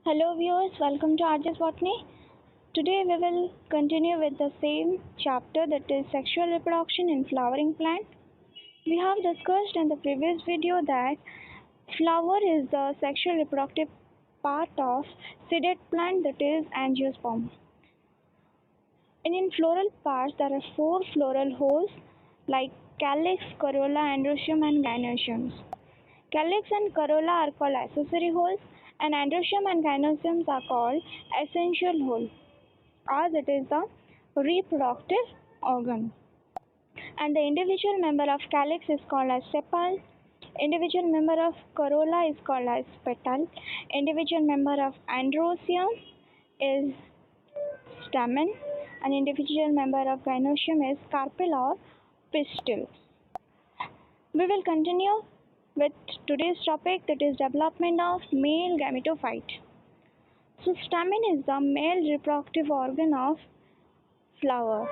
Hello viewers, welcome to S BOTANY. Today we will continue with the same chapter, that is sexual reproduction in flowering plant. We have discussed in the previous video that flower is the sexual reproductive part of seeded plant, that is angiosperm. And in floral parts there are four floral holes like calyx, corolla, androecium and gynoeciums. Calyx and corolla are called accessory holes, and androecium and gynoeciums are called essential holes, as it is the reproductive organ. And the individual member of calyx is called as sepal, individual member of corolla is called as petal, individual member of androecium is stamen, and individual member of gynoecium is carpel or pistil. We will continue with today's topic, that is development of male gametophyte. So stamen is the male reproductive organ of flower,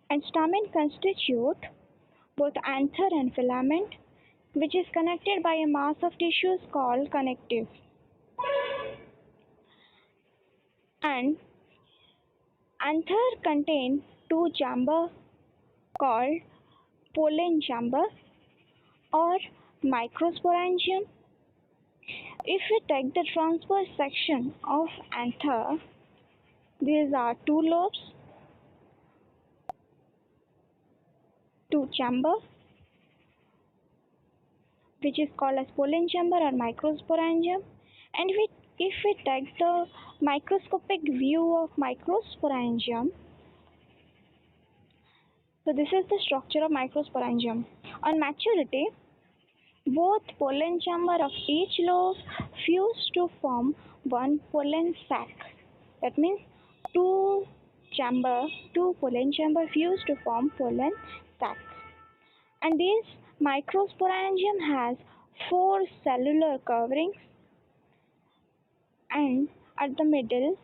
and stamen constitute both anther and filament, which is connected by a mass of tissues called connective. And anther contain two chambers called pollen chamber or microsporangium. If we take the transverse section of anther, these are two lobes, two chamber, which is called as pollen chamber or microsporangium. And if we take the microscopic view of microsporangium, so this is the structure of microsporangium. On maturity, both pollen chamber of each lobe fuse to form one pollen sac. That means two pollen chamber fuse to form pollen sac. And this microsporangium has four cellular coverings, and at the middle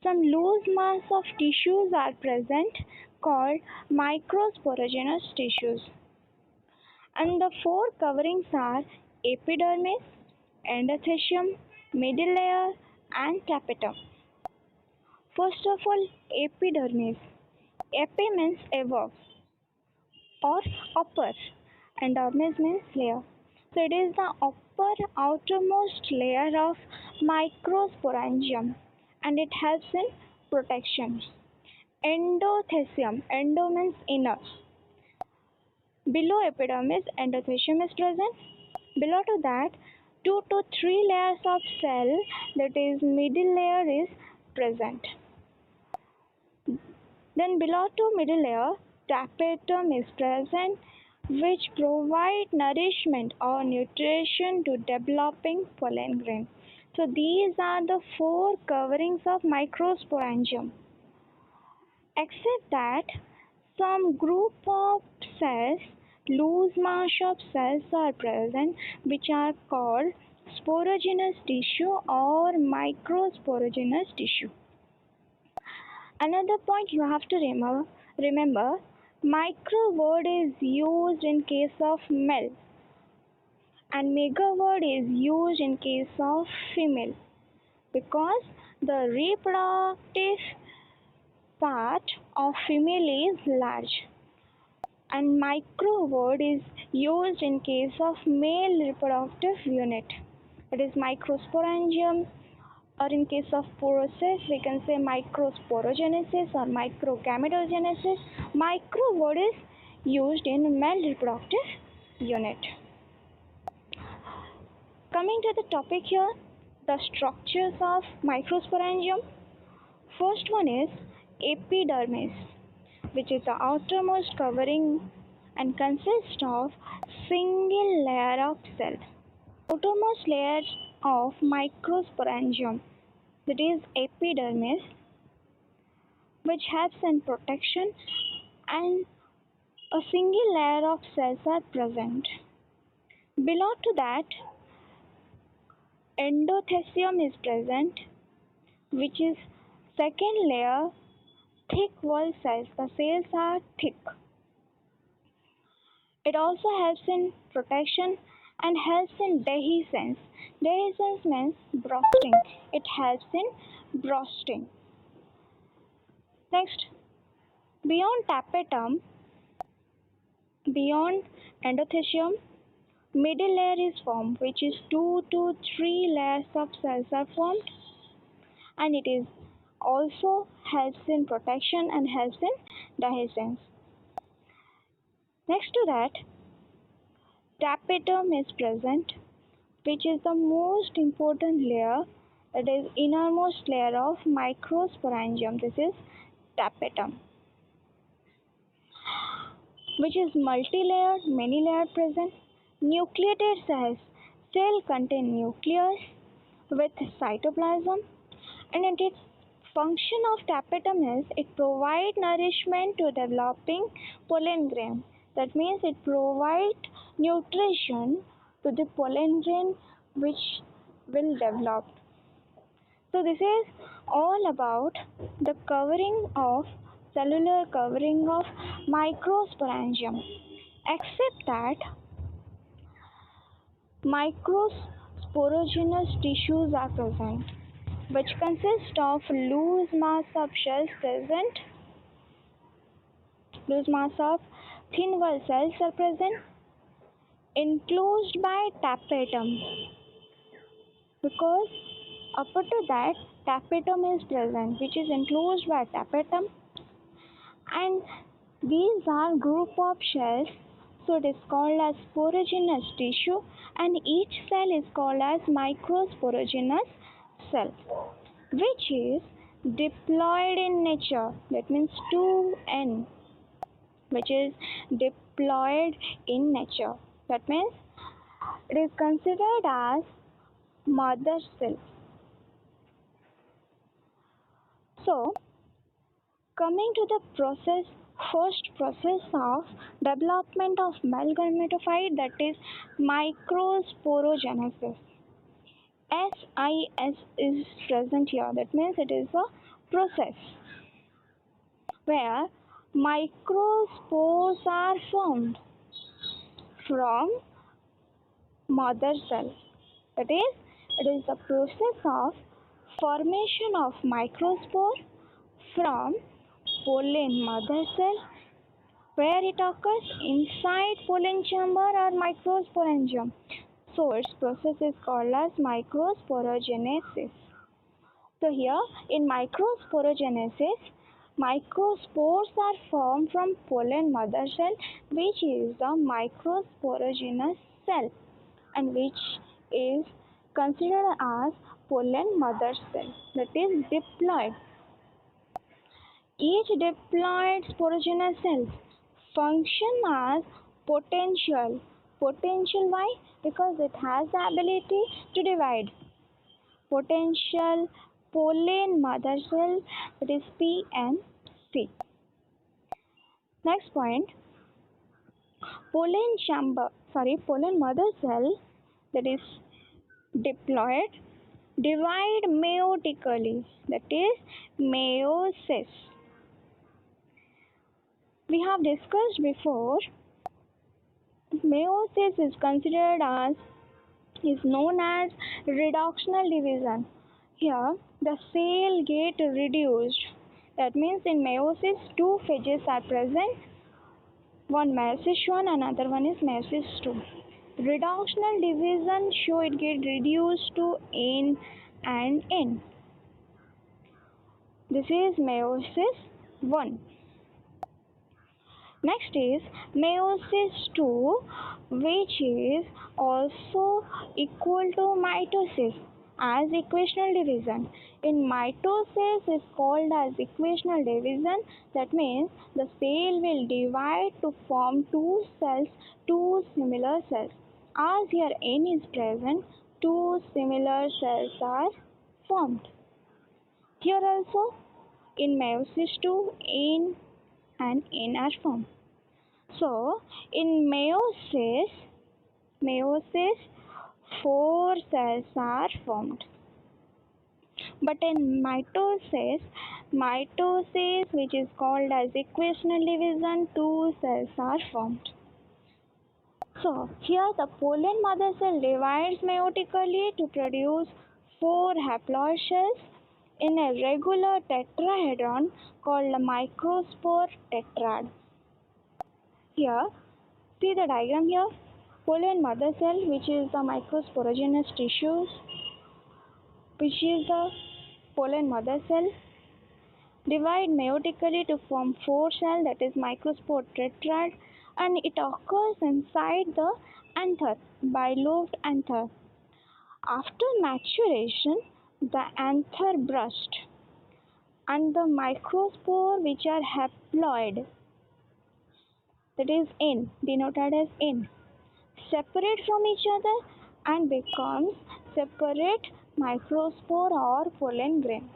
some loose mass of tissues are present called microsporogenous tissues. And the four coverings are epidermis, endothelium, middle layer and tapetum. First of all, epidermis. Epi means above or upper, and dermis means layer. So it is the upper outermost layer of microsporangium, and it helps in protection. Endothelium. Endo means inner. Below epidermis, endothelium is present. Below to that, 2 to 3 layers of cell, that is middle layer, is present. Then below to middle layer, tapetum is present, which provide nourishment or nutrition to developing pollen grain. So these are the four coverings of microsporangium. Except that some group of cells, loose mass of cells are present, which are called sporogenous tissue or microsporogenous tissue. Another point you have to remember, micro word is used in case of male and mega word is used in case of female, because the reproductive part of female is large, and micro word is used in case of male reproductive unit, that is microsporangium, or in case of process we can say microsporogenesis or microgametogenesis. Micro word is used in male reproductive unit. Coming to the topic here, the structures of microsporangium. First one is epidermis, which is the outermost covering and consists of single layer of cell. Outermost layer of microsporangium, that is epidermis, which helps in protection, and a single layer of cells are present. Below to that, endothelium is present, which is second layer, thick wall cells. The cells are thick. It also helps in protection, and helps in dehiscence. Dehiscence means bursting. It helps in bursting. Next, beyond tapetum, beyond endothecium, middle layer is formed, which is 2 to 3 layers of cells are formed, and it is also helps in protection and helps in dehiscence. Next to that, tapetum is present, which is the most important layer, that is innermost layer of Microsporangium. This is tapetum, which is multi-layered, many layered present. Nucleated cells. Cell contain nucleus with cytoplasm, and its function of tapetum is it provides nourishment to developing pollen grain. That means it provides nutrition to the pollen grain which will develop. So this is all about the covering of cellular covering of Microsporangium, except that microsporogenous tissues are present, which consist of loose mass of shells present, loose mass of thin wall cells are present, enclosed by tapetum, because upper to that tapetum is present, which is enclosed by tapetum, and these are group of shells, so it is called as sporogenous tissue, and each cell is called as microsporogenous cell, which is diploid in nature. That means 2n, which is diploid in nature. That means it is considered as mother cell. So, coming to the first process of development of male gametophyte, that is microsporogenesis. SIS is present here. That means it is a process where microspores are formed from mother cell. That is, it is the process of formation of microspore from pollen mother cell, where it occurs inside pollen chamber or microsporangium. So its process is called as microsporogenesis. So here in microsporogenesis, microspores are formed from pollen mother cell, which is the microsporogenous cell and which is considered as pollen mother cell, that is diploid. Each diploid sporogenous cell function as potential. Potential why? Because it has the ability to divide. Potential pollen mother cell, that is PMC. Next point, pollen mother cell, that is diploid, divide meiotically, that is meiosis. We have discussed before, meiosis is known as reductional division. Here the cell get reduced. That means in meiosis two phases are present. One meiosis 1, another one is meiosis 2. Reductional division show it get reduced to N and N. This is meiosis 1. Next is meiosis 2, which is also equal to mitosis as equational division. In mitosis is called as equational division. That means the cell will divide to form two cells, two similar cells. As here N is present, two similar cells are formed. Here also in meiosis 2, N and N are formed. So in meiosis 4 cells are formed. But in mitosis which is called as equational division, 2 cells are formed. So here the pollen mother cell divides meiotically to produce 4 haploid cells in a regular tetrahedron called a microspore tetrad. Here, see the diagram here. Pollen mother cell, which is the microsporogenous tissues, which is the pollen mother cell, divide meiotically to form 4 cells, that is microspore tetrad, and it occurs inside the anther, bilobed anther. After maturation, the anther bursts and the microspore, which are haploid, that is N, denoted as N, separate from each other and becomes separate microspore or pollen grain.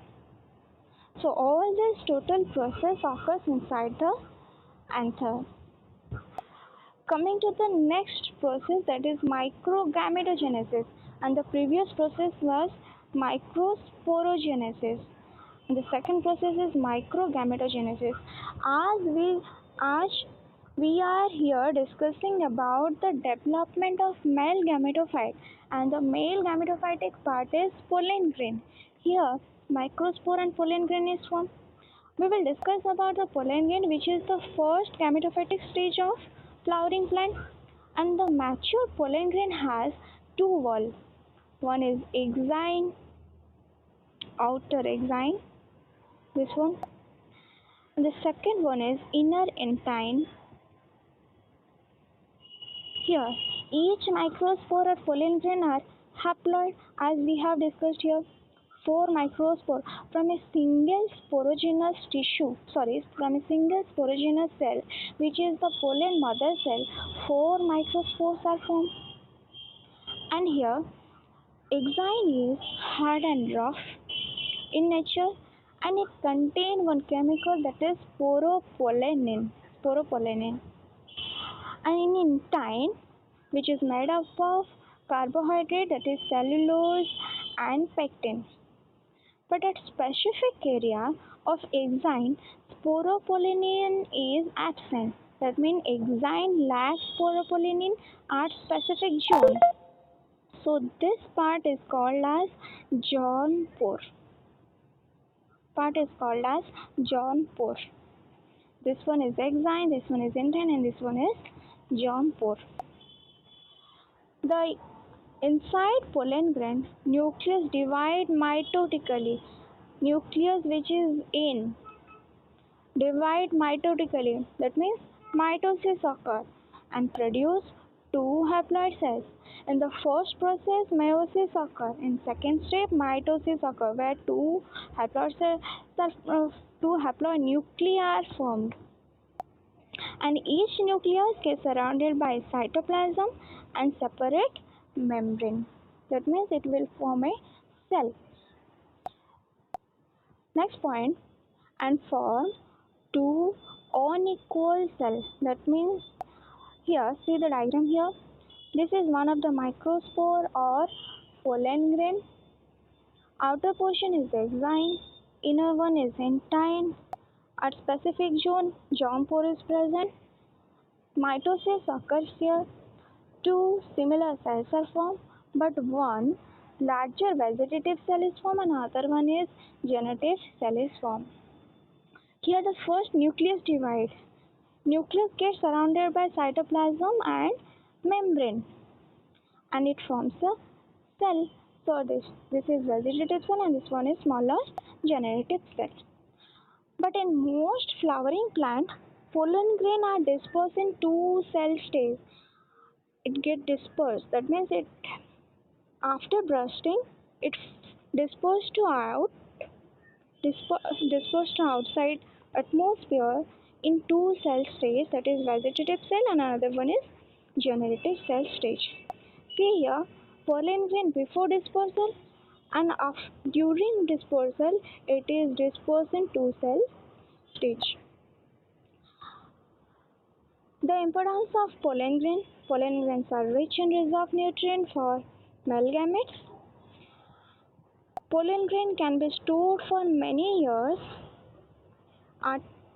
So all this total process occurs inside the anther. Coming to the next process, that is microgametogenesis, and the previous process was microsporogenesis. And the second process is microgametogenesis. As we are here discussing about the development of male gametophyte, and the male gametophytic part is pollen grain. Here microspore and pollen grain is formed. We will discuss about the pollen grain, which is the first gametophytic stage of flowering plant, and the mature pollen grain has two walls. One is exine, outer exine, this one, and the second one is inner entine. Here, each microspore or pollen grain are haploid, as we have discussed here. 4 microspore from a single sporogenous cell, which is the pollen mother cell. 4 microspores are formed. And here, exine is hard and rough in nature, and it contains one chemical, that is sporopollenin. And in intine, which is made up of carbohydrate, that is cellulose and pectin. But at specific area of exine, sporopollenin is absent. That means exine lacks sporopollenin at specific zone. So this part is called as John pore. This one is exine, this one is intine, and this one is John pore. The inside pollen grain, nucleus divide mitotically. Nucleus, which is in, divide mitotically. That means mitosis occur and produce 2 haploid cells. In the first process, meiosis occur. In second step, mitosis occur, where 2 haploid nuclei are formed. And each nucleus is surrounded by cytoplasm and separate membrane. That means it will form a cell. Next point, and form 2 unequal cells. That means here, see the diagram here. This is one of the microspore or pollen grain. Outer portion is exine, inner one is intine. At specific zone, germ pore is present. Mitosis occurs here. 2 similar cells are formed, but one larger vegetative cell is formed and another one is generative cell is formed. Here the first nucleus divide. Nucleus gets surrounded by cytoplasm and membrane, and it forms a cell. So this is vegetative cell and this one is smaller generative cell. But in most flowering plant, pollen grain are dispersed in 2 cell stages. It get dispersed. That means it after bursting, it dispersed to outside atmosphere in 2 cell stages, that is vegetative cell and another one is generative cell stage. See here, pollen grain before dispersal and during dispersal, it is dispersed in 2 cell stage. The importance of pollen grain. Pollen grains are rich in reserve nutrients for male gametes. Pollen grain can be stored for many years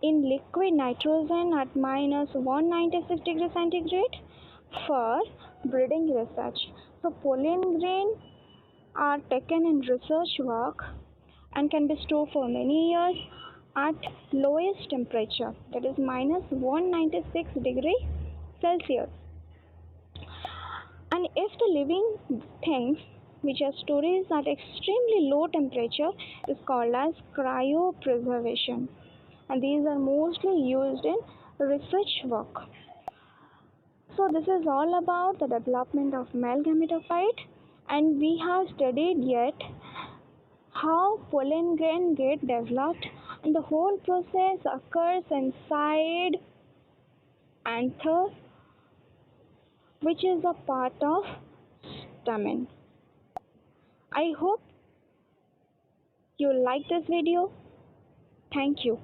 in liquid nitrogen at minus 196 degrees centigrade, for breeding research. So pollen grain are taken in research work and can be stored for many years at lowest temperature, that is minus 196 degree Celsius. And if the living things which are stored at extremely low temperature is called as cryopreservation, and these are mostly used in research work. So this is all about the development of male gametophyte, and we have studied yet how pollen grain get developed, and the whole process occurs inside anther, which is a part of stamen. I hope you like this video. Thank you.